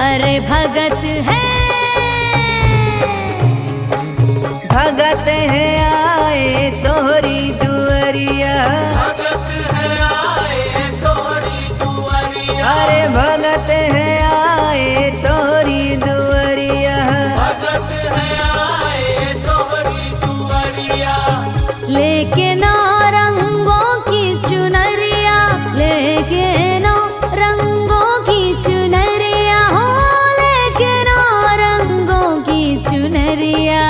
अरे भगत है आए तोहरी दुअरिया। अरे भगत है आए तोहरी दुअरिया। लेके ना रंगों की चुनरिया, लेके ना रंगों की चुनरिया हो, लेके ना रंगों की चुनरिया।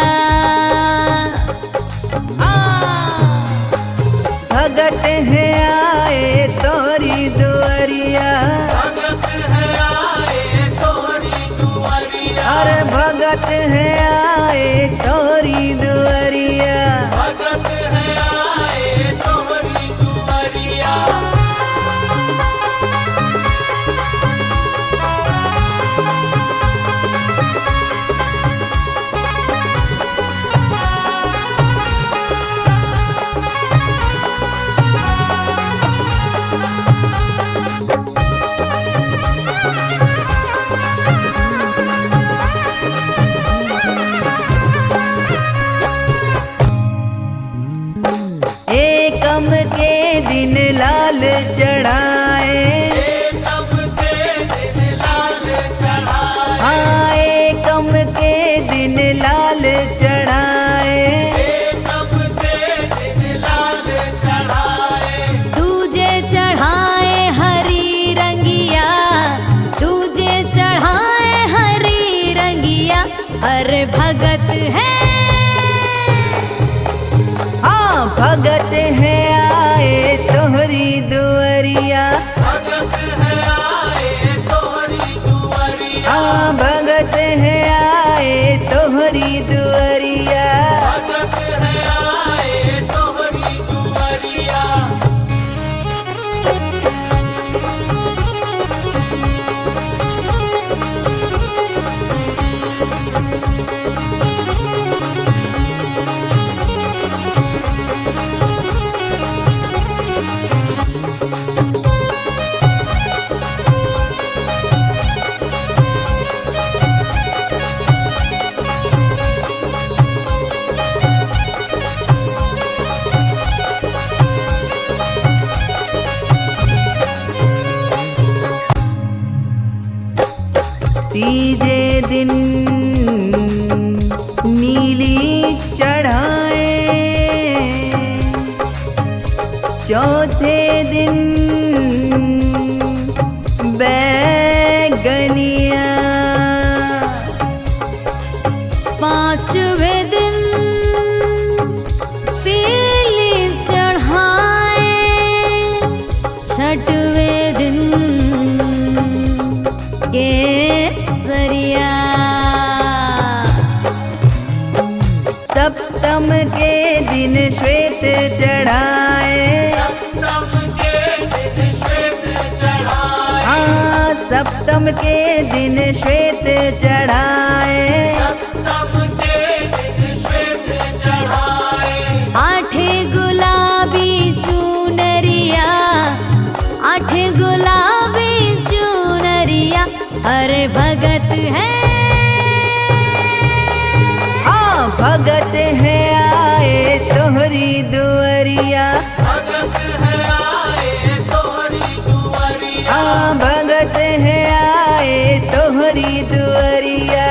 भगत है आए तोहरी दुअरिया। अरे भगत है आए तोहरी दुअरिया। एकम के दिन लाल चढ़ाए। हाँ एकम के दिन लाल चढ़ाए। दूजे चढ़ाए हरी रंगिया, दूजे चढ़ाए हरी रंगिया। अरे भगत है भगत है आए तोहरी दुअरिया। हाँ भगत है आए तोहरी दुअरिया। तीजे दिन नीली चढ़ाए। चौथे दिन बैगनिया। पांचवें दिन पीली चढ़ाए। छठवें दिन केसरिया। सप्तम के दिन श्वेत चढ़ाए। हाँ सप्तम के दिन श्वेत चढ़ाए। आठे गुलाबी चुनरिया, आठे गुलाबी चुनरिया। अरे भगत है भगत है आए तोहरी दुअरिया। हाँ भगत है आए तोहरी दुअरिया।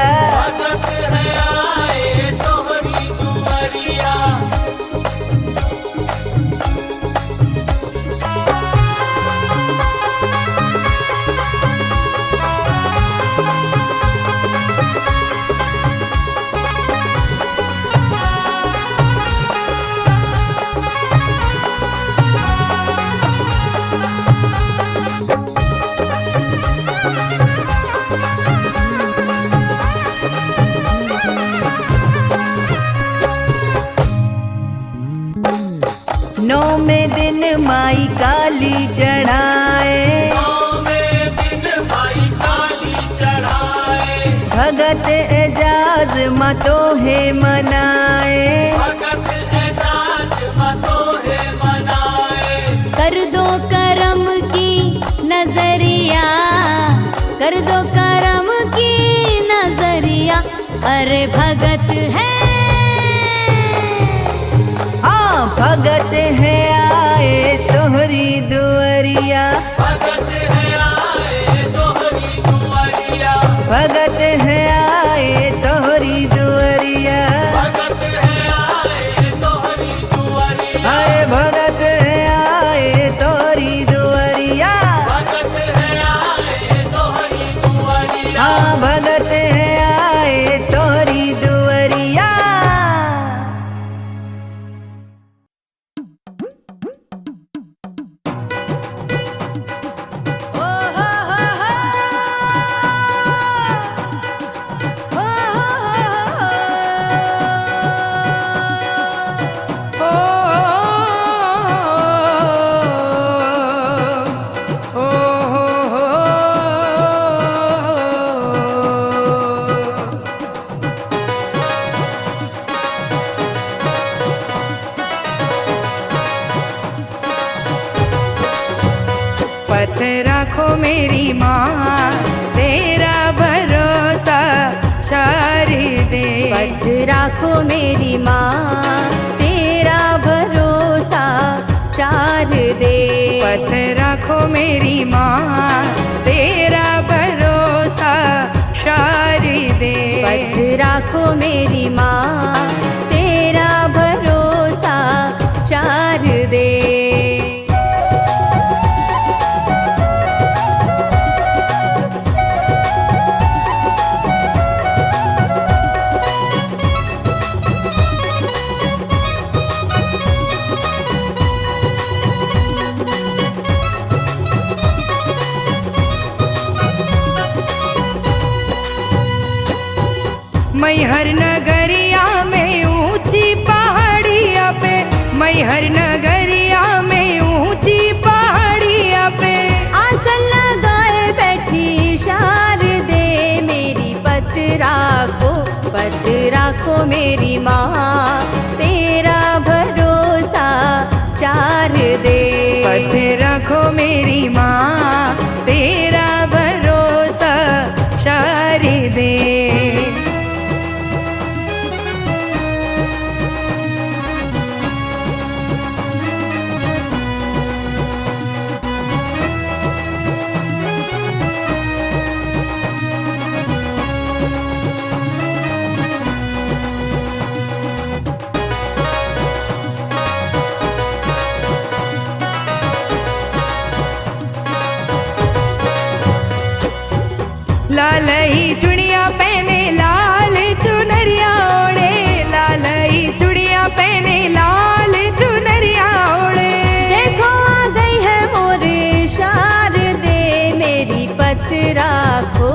नौवें दिन माई काली चढ़ाए। भगत एजाज मतो है मनाए। कर दो करम की नजरिया, कर दो करम की अरे भगत है हाँ भगत है आए तोहरी दुआरिया, भगत है आए तोहरी दुआरिया, भगत है आए तोहरी दुआरिया, भगत है आए तोहरी दुआरिया, अरे भगत है आए तोहरी दुआरिया, भगत है आए तोहरी दुआरिया। हाँ भगत है आए तोहरी दुआरिया। पथ रखो मेरी माँ तेरा भरोसा शारदे, पथ राखो मेरी माँ तेरा भरोसा शारदे, पथ रखो मेरी माँ तेरा भरोसा शारदे, पथ राखो मेरी माँ तेरा भरोसा शारदे। मैहर नगरिया में ऊंची पहाड़िया पे, मैहर नगरिया में ऊंची पहाड़िया पे, आसन लगाए बैठी शारदे मेरी पथ राखो मेरी माँ तेरा भरोसा शारदे, पथ रखो मेरी माँ तेरा भरोसा शारदे। लाल ही चुड़िया पहने लाल चुनरिया ओढ़े, लाल ही चुड़िया पहने लाल चुनरिया ओढ़े, देखो आ गई है मोरे शारदे मेरी पथ राखो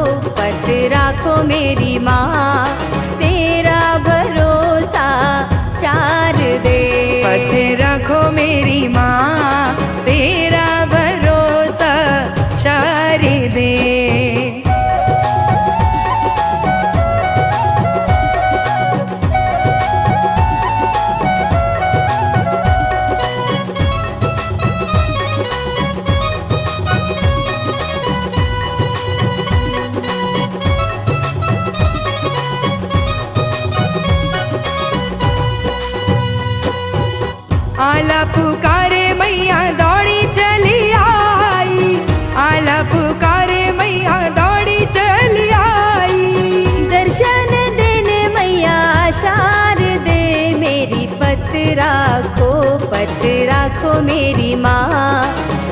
मेरी माँ तेरा भरोसा शारदे, पथ रखो मेरी माँ तेरा भरोसा शारदे। आला पुकारे मैया दौड़ी चली आई, आला पुकारे मैया दौड़ी चली आई, दर्शन देने मैया शारदे मेरी पथ राखो मेरी माँ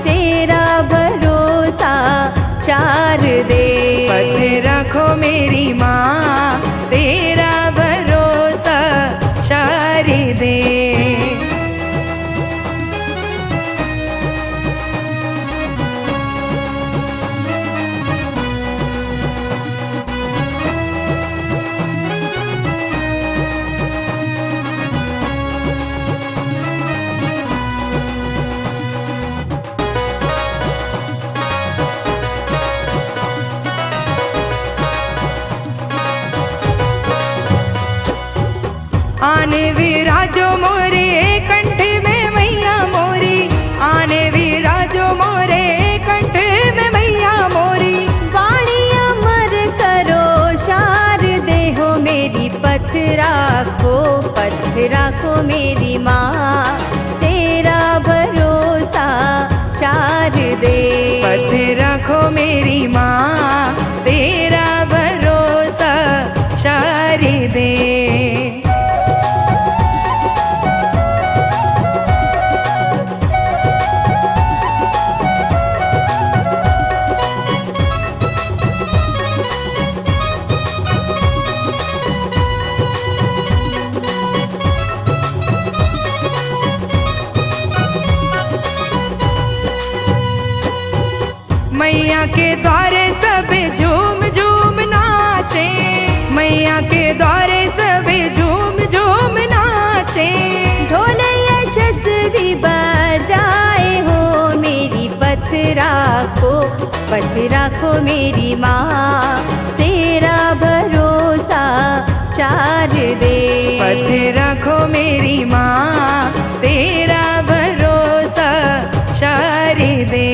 तेरा भरोसा शारदे, पथ रखो मेरी माँ तेरा भरोसा शारदे। आने विराजो मोरे कंठ में मैया मोरी, आने विराजो मोरे कंठ में मैया मोरी, वाणी अमर करो शारदे हो मेरी राखो मेरी माँ, तेरा भरोसा शारदे। पथ रखो मेरी माँ, तेरा भरोसा शारदे। मैया के द्वारे सब झूम झूम नाचे, मैया के द्वारे सब झूम झूम नाचे। ढोल यशस्वी बजाए हो मेरी पथ राखो मेरी माँ, तेरा भरोसा शारदे। पथ रखो मेरी माँ, तेरा भरोसा शारदे।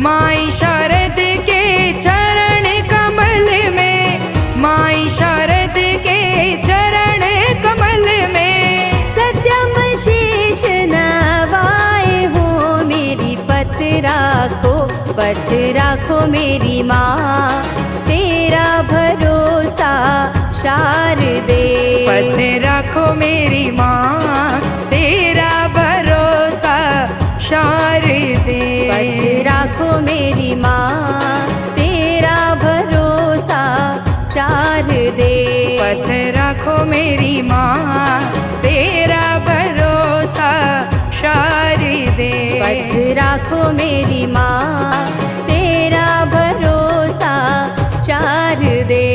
माई शारद के चरण कमल में, माई शारद के चरण कमल में। सत्यम शीश नवाए हो मेरी पथ राखो मेरी माँ, तेरा भरोसा शारदे। पथ रखो मेरी माँ, तेरा भरोसा शारदे। पथ राखो मेरी माँ, तेरा भरोसा शारदे। पथ रखो मेरी माँ, तेरा भरोसा शारदे। पथ राखो मेरी माँ, तेरा भरोसा शारदे।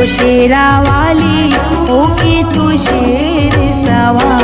शेरा वाली होके तू शेर सवार।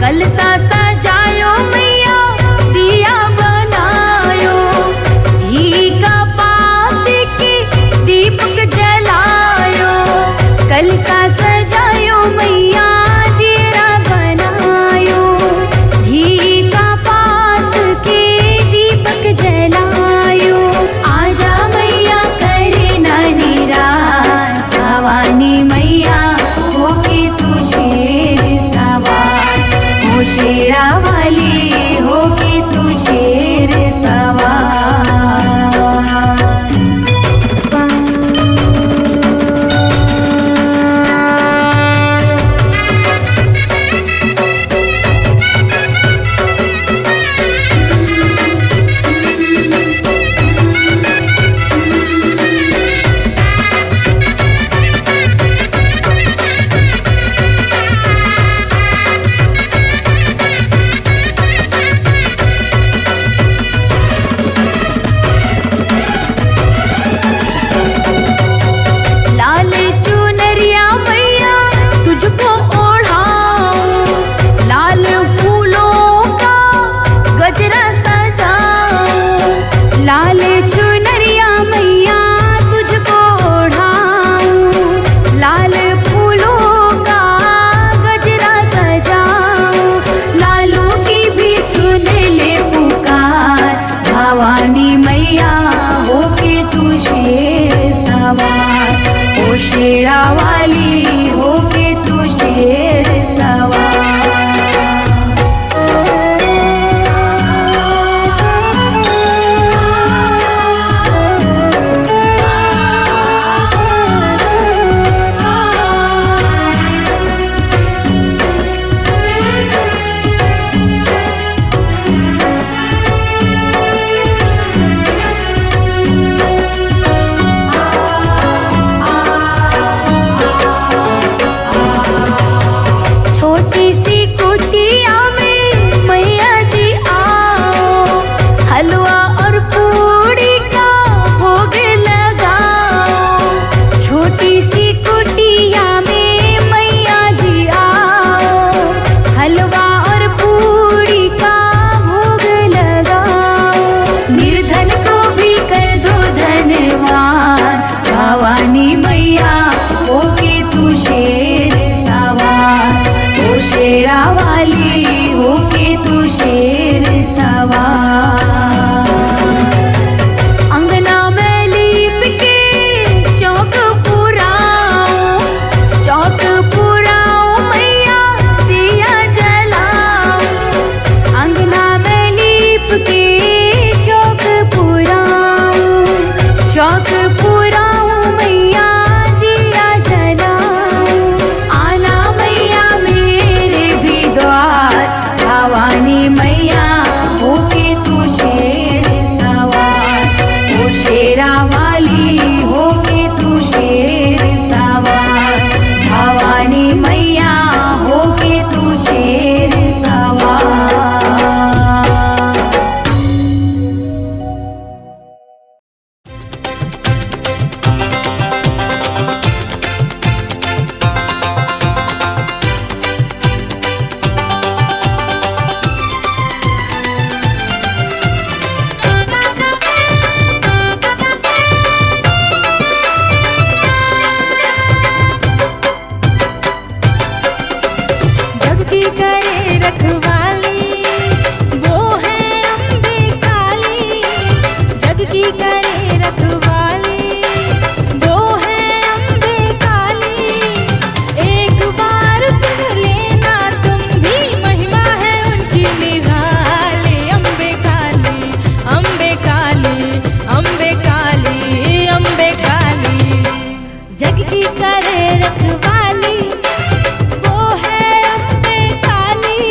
कलसा की करे रखवाली, वो है अम्बे काली। जग की करे रखवाली, वो है अम्बे काली। एक बार सुन लेना तुम भी, महिमा है उनकी निराली। अम्बे काली, अम्बे काली, अम्बे काली, अम्बे काली। जग की करे रखवाली, वो है अम्बे काली।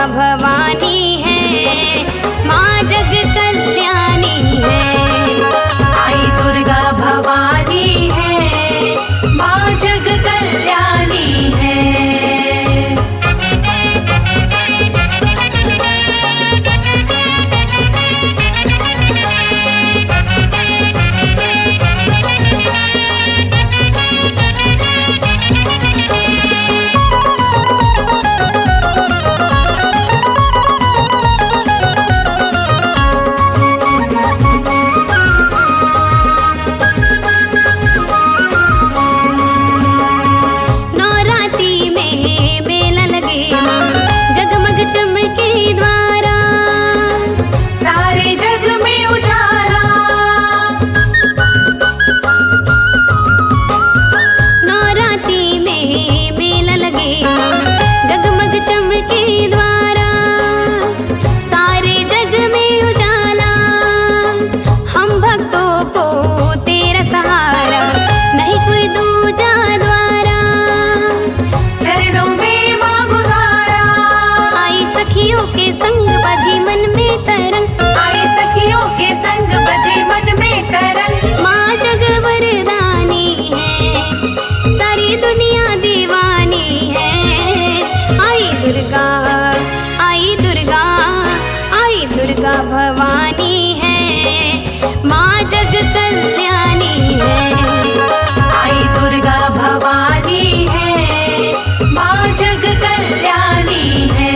भवानी है, माँ जग कल्याणी है। आई दुर्गा भवानी है, माँ जग कल्याणी है। चमके द्वारा, सारे जग में उजाला। नवरात्रि में मेला लगे माँ, जगमग चमके द्वारा, सारे जग में उजाला। हम भक्तों को तेरा सहारा, नहीं कोई दूजा द्वारा। चरणों में माँ गुजारा, आई सखियों के संग बजी मन में तरंग, आई सखियों के संग बजे मन में तरंग। माँ जग वरदानी है, सारी दुनिया दीवानी है। आई दुर्गा, आई दुर्गा, आई दुर्गा भवानी है, माँ जग कल्याणी है। आई दुर्गा भवानी है, माँ जग कल्याणी है।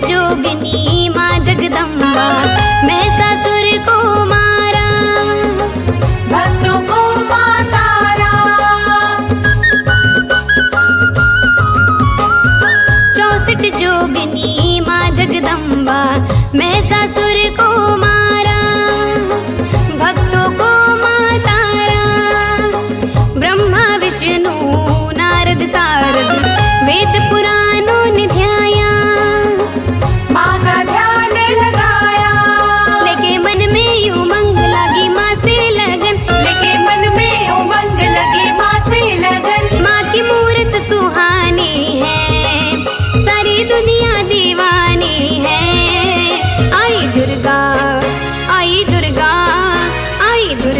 जोगिनी माँ जगदम्बा, महिषासुर को मारा, भक्तों को माँ तारा। 64 जोगिनी माँ जगदम्बा, महिषासुर को मारा, भक्तों को माँ तारा। ब्रह्मा विष्णु नारद सारद, वेद पुराणों ने ध्याया, माँ का ध्यान लगाया। लेके मन में उमंग लगी माँ से लगन, लेके मन में उमंग लगी माँ से लगन। माँ की मूरत सुहानी है, सारी दुनिया दीवानी है। आई दुर्गा, आई दुर्गा, आई दुर्गा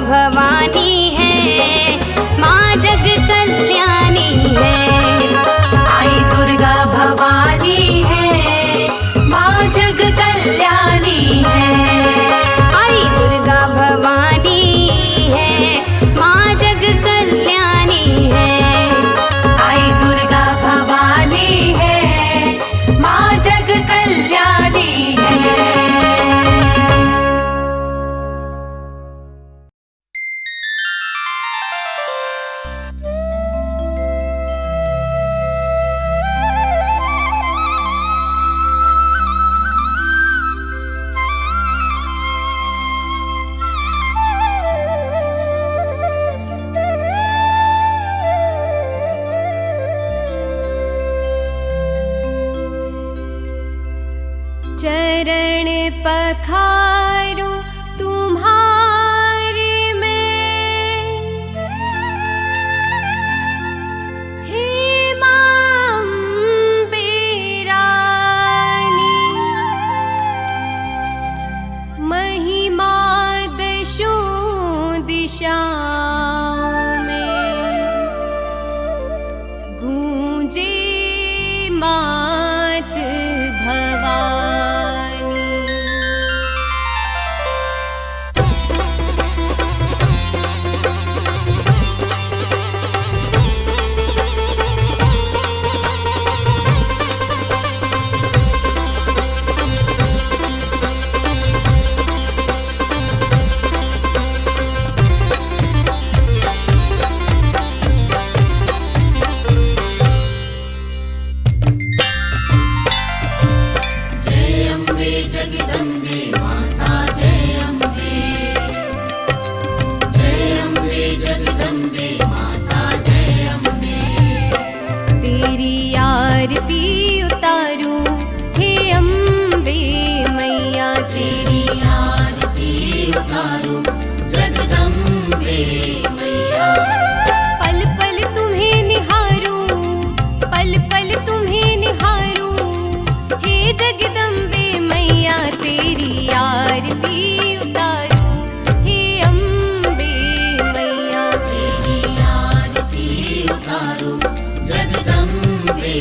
भवानी है, माँ जग कल्याणी है। आई दुर्गा भवानी है, माँ जग कल्याणी है। आई दुर्गा भवानी है, माँ जग कल्याणी है। आई दुर्गा भवानी है, माँ जग कल्याणी है। चरण पखारू तुम्हारे में, हे मां अम्बे रानी। महिमा दशों दिशाओं में गूंजे मात भवानी। तेरी आरती उतारूं हे अम्बे मैया, तेरी आरती उतारूं जगदम्बे मैया। पल पल तुम्हें निहारूं, पल पल तुम्हें निहारूं हे जगदम्बे मैया। तेरी आरती उतारूं हे अम्बे मैया, तेरी आरती उतारूं जगदम्बे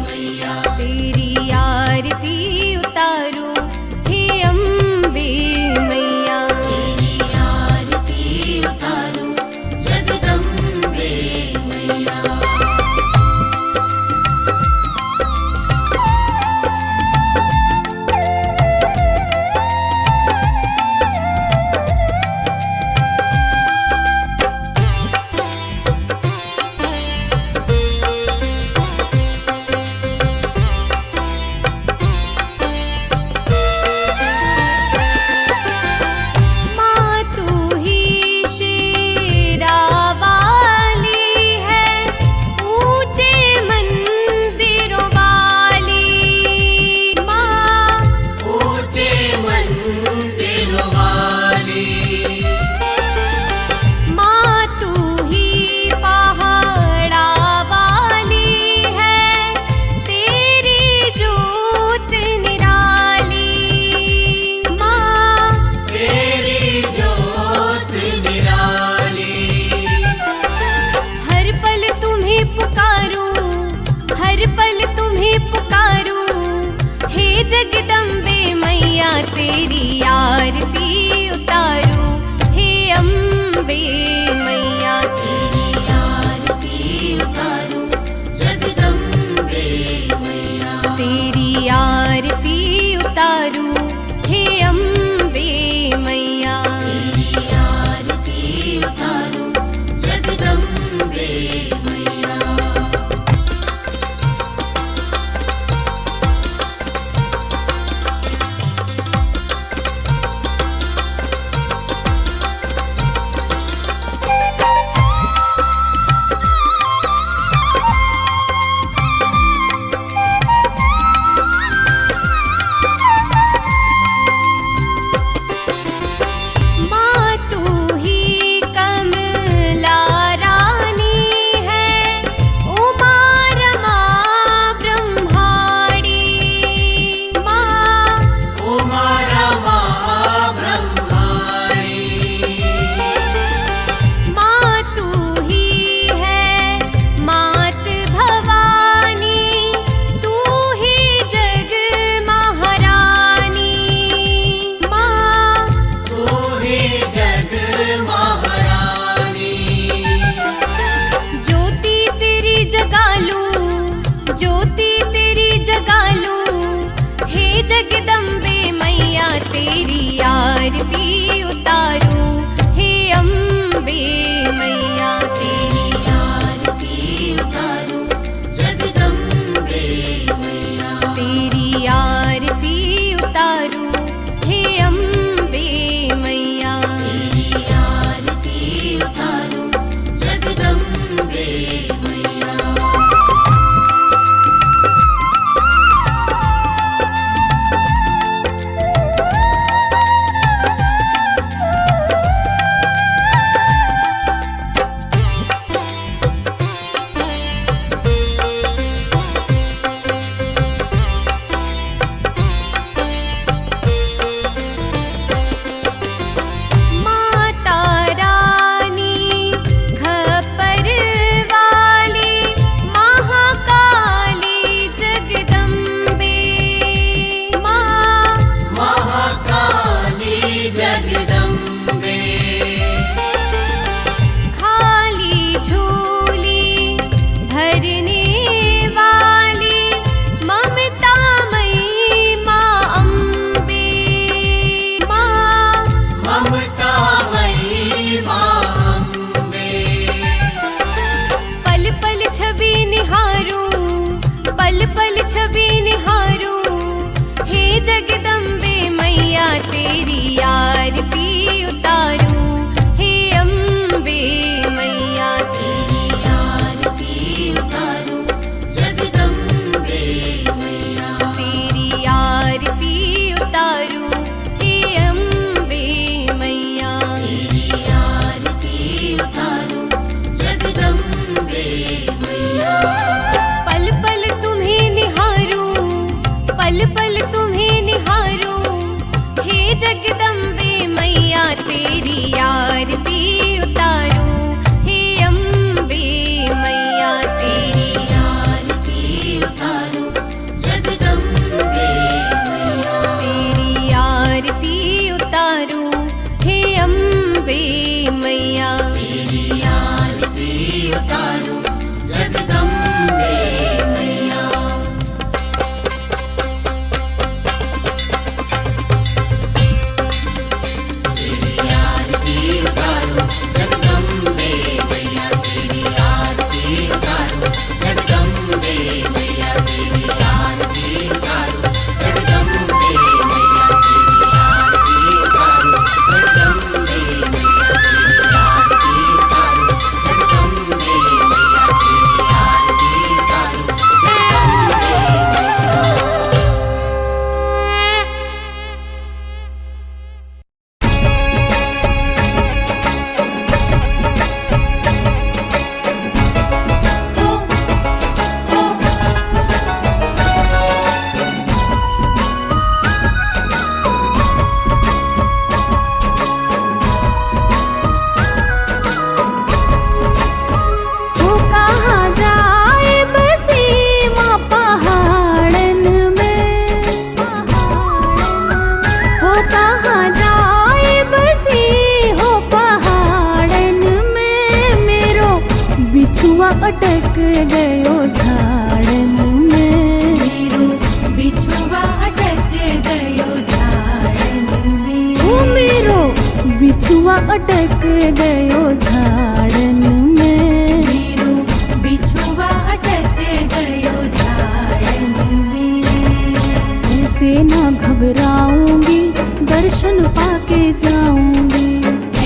मैया। तेरी आरती उतारूं हे अम्बे मैया, तेरी आरती उतारूं जगदम्बे मैया। जगदम्बे मैया तेरी आरती उतारूं, हे अम्बे मैया तेरी आरती उतारूं, जगदम्बे मैया तेरी आरती उतारूं, हे अम्बे मैया तेरी आरती उतारूं, जगदम्बे मैया। माता रानी घपर वाली महाकाली जगदम्बे माँ महाकाली जगदम्बे खाली झूली भरने वाली ममतामयी माँ अम्बे माँ ममतामयी माँ अम्बे पल पल छवि निहारूं, पल पल छवि निहारूं, हे जगदम्बे मैया तेरी आरती उतारूं, हे अम्बे मैया तेरी आरती उतारूं, जगदम्बे मैया तेरी आरती उतारूं, हे अम्बे मैया तेरी आरती उतारूं, जगदम्बे मैया। पल पल तुम्हें निहारूं, पल पल तुम्हें निहारूं, हे जगदम्बे मैया तेरी आरती उतारूं, हे अम्बे मैया तेरी आरती उतारूं, जगदम्बे मैया तेरी आरती उतारूं, हे अम्बे मैया तेरी आरती उतारूं, जगदम्बे मैया। अटक गयो झाड़न में, मेरो बिछुआ अटक गयो झाड़न में, ओ मेरो बिछुआ अटक गयो झाड़न में, मेरो बिछुआ अटक गयो झाड़न में। ऐसे ना घबराऊंगी दर्शन पाके जाऊंगी,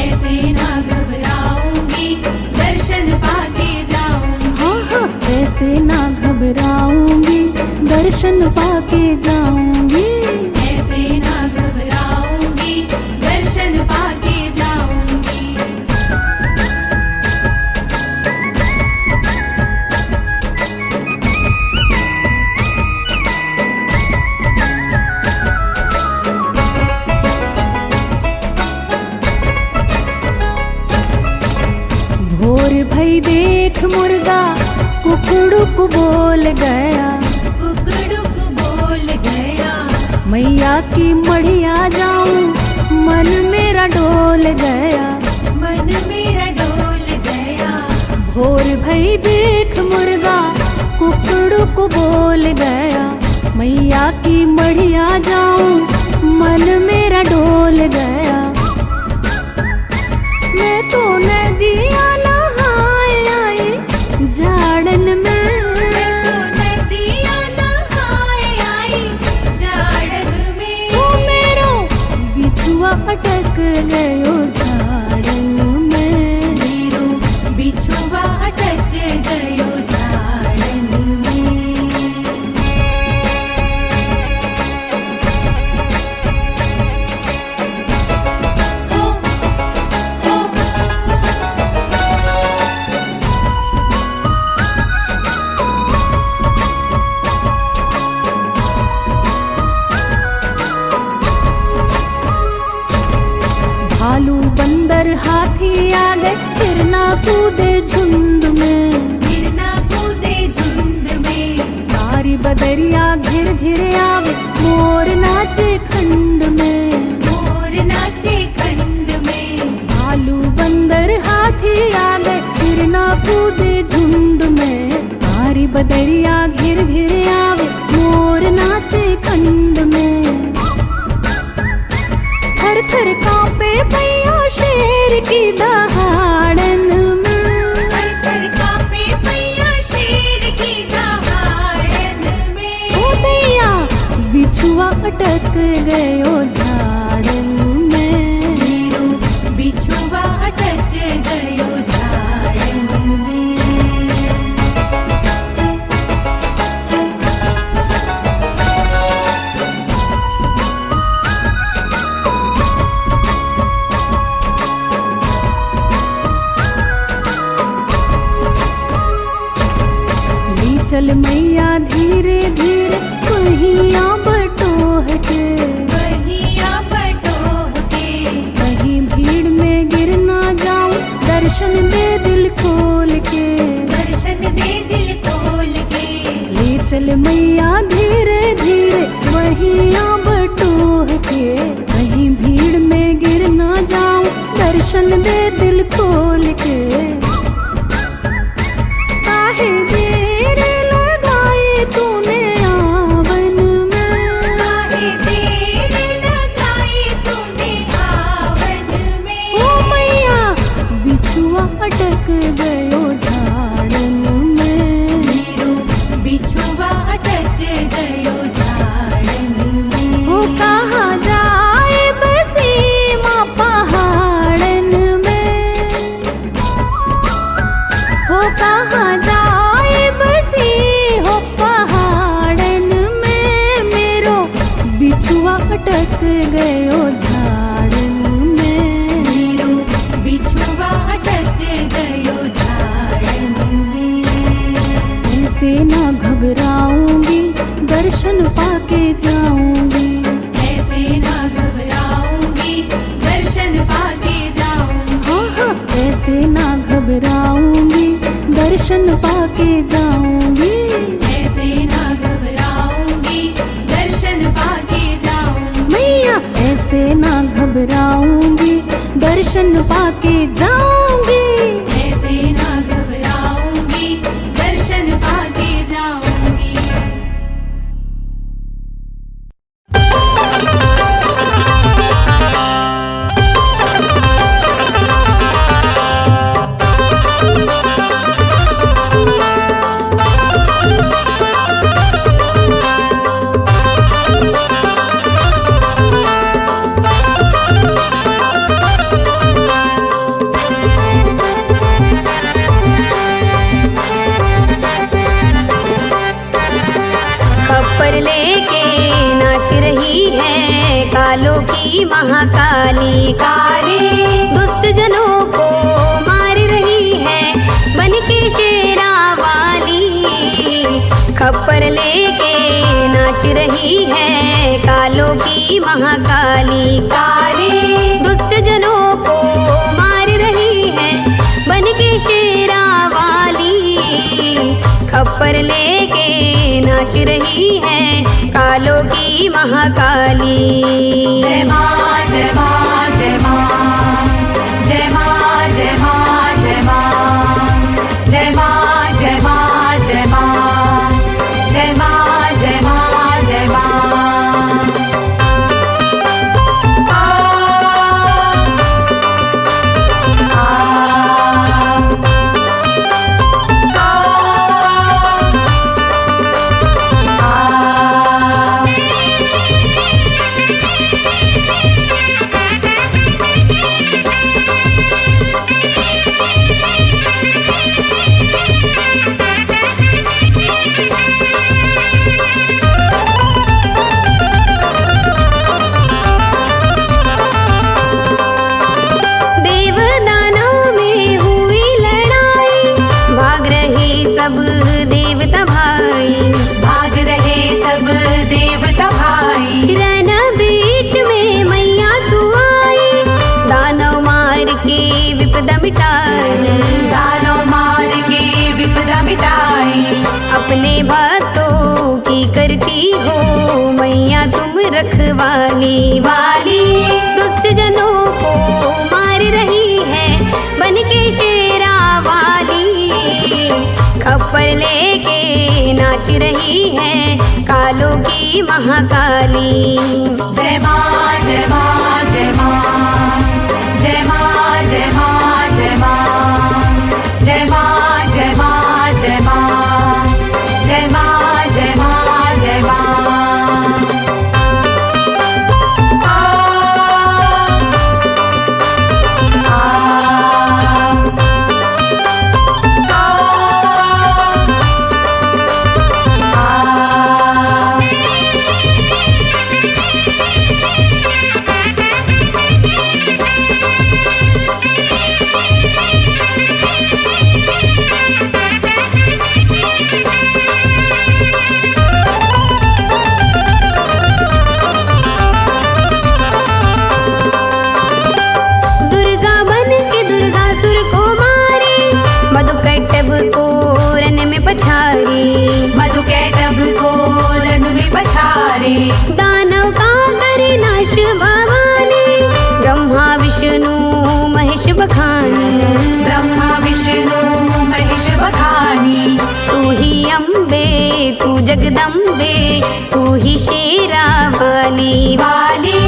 ऐसे ना घबराऊंगी दर्शन पाके जाऊंगी, हाँ हाँ ऐसे ना घबराऊंगी दर्शन पाके जाऊंगी, ऐसे ना घबराऊंगी दर्शन पाके जाऊंगी। भोर भई देख मुर्गा कुकड़ुक बोल गया, कुकड़ुक बोल गया, मैया की मढ़िया जाऊं मन मेरा डोल गया, मन मेरा डोल गया। भोर भई देख मुर्गा कुकड़ुक बोल गया, मैया की मढ़िया जाऊं मन मेरा डोल गया। मैं तो नदिया नहाए आई जाड़न में, नदिया नहाए आई जाड़न में। ओ मेरो बिछुआ अटक गयो झाड़न में, मेरो बिछुआ अटक गयो झाड़न में। भालू बंदर हाथी आ गए फिर ना कूदे झुंड में, गिरना कूदे झुंड में। तारी बदरिया घिर घिर आवे मोर नाचे खंड में, मोर नाचे खंड में। भालू बंदर हाथी आ गए फिर ना कूदे झुंड में, तारी बदरिया घिर घिर आवे मोर नाचे खंड में। थर थर कांपे पैया शेर की दहाड़न में, थर थर कांपे पैया शेर की दहाड़न में। ओ दैया बिछुआ अटक गयो झाड़न में, मेरो बिछुआ अटक गयो झाड़न में। चल मैया धीरे धीरे कहिया बटोह के, बहिया बटोह के। कहीं भीड़ में गिर ना जाऊं दर्शन दे दिल खोल के, दर्शन दे दिल खोल के। ले चल मैया धीरे धीरे वहिया बटोह के, कहीं भीड़ में गिर ना जाऊं दर्शन दे दिल खोल के। काहे देर लगाई तूने आवन में, काहे देर लगाई तूने आवन में। ओ मैया बिछुआ अटक गयो झाड़न में, मेरो बिछुआ अटक गयो झाड़न में। ओ कहाँ जाए बसी माँ पहाड़न में, हो कहाँ जाए बसी हो पहाड़न में। मेरो बिछुआ अटक गयो झाड़न में, मेरो बिछुआ अटक गयो झाड़न में। ऐसे ना घबराऊंगी दर्शन पाके जाऊंगी, ऐसे ना घबराऊंगी दर्शन पाके जाऊंगी। हाँ हाँ ऐसे ना घबराऊंगी दर्शन पाके जाऊंगी। ऐसे ना घबराऊंगी दर्शन पाके जाऊंगी। मैया ऐसे ना घबराऊंगी दर्शन पाके जाऊंगी। ऐसे ना घबराऊंगी दर्शन पाके जाऊंगी। खप्पर लेके नाच रही है कालों की महाकाली, काली दुष्ट जनों को मार रही है बन के शेरा वाली। खप्पर लेके नाच रही है कालों की महाकाली, काली दुष्ट जनों को मार रही है बन के शेरा वाली। खप्पर लेके नाच रही है कालों की महाकाली। जय माँ जय माँ जय माँ जय माँ जय माँ जय माँ जय माँ जय माँ जय माँ जय माँ जय माँ जय अपने भक्तों की करती हो मैया तुम रखवाली वाली। दुष्ट जनों को मार रही है बन के शेरा वाली। खप्पर लेके नाच रही है कालों की महाकाली। जय माँ जय माँ जय माँ जय माँ जय माँ जय माँ जय माँ जय माँ जय माँ जय माँ जय माँ जय माँ। मधुकैटभ को रन में पछारे दानव का करे नाश भवानी। ब्रह्मा विष्णु महेश बखानी ब्रह्मा विष्णु महेश बखानी। तू ही अम्बे तू जगदम्बे तू ही शेरा वाली वाली।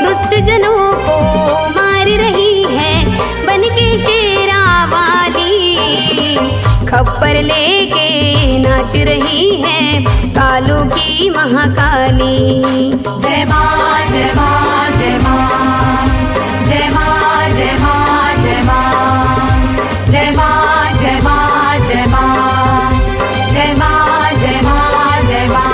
दुष्ट जनों को मार रही है बन के शेरा वाली। खप्पर लेके नाच रही है कालों की महाकाली। जय माँ जय माँ जय माँ जय माँ जय माँ जय माँ जय माँ जय माँ जय माँ जय माँ जय माँ जय माँ।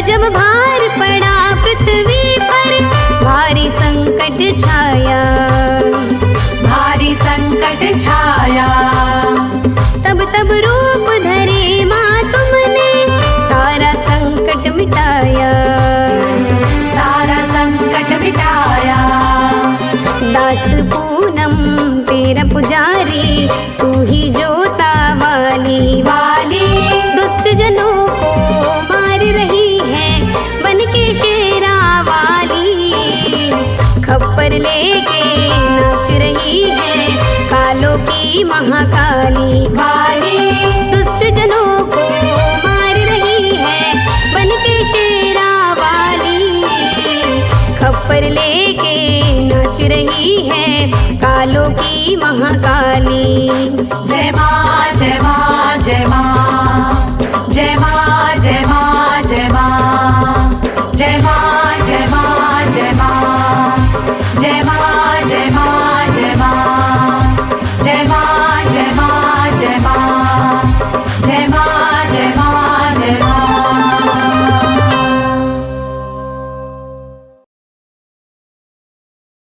जब भार पड़ा पृथ्वी पर भारी संकट छाया भारी संकट छाया। तब रूप धरे माँ तुमने सारा संकट मिटाया सारा संकट मिटाया। दास पूनम तेरा पुजारी तू ही जोता वाली वाली। दुष्ट जनों को मार रही है बन के शेरा वाली। खप्पर लेके नाच रही है कालों की महाकाली वाली। दुष्ट जनों को मार रही है बन के शेरा वाली। खप्पर लेके नाच रही है कालों की महाकाली। जय माँ जय माँ जय माँ जय माँ जय माँ जय माँ जय माँ जय माँ जय माँ जय माँ जय माँ।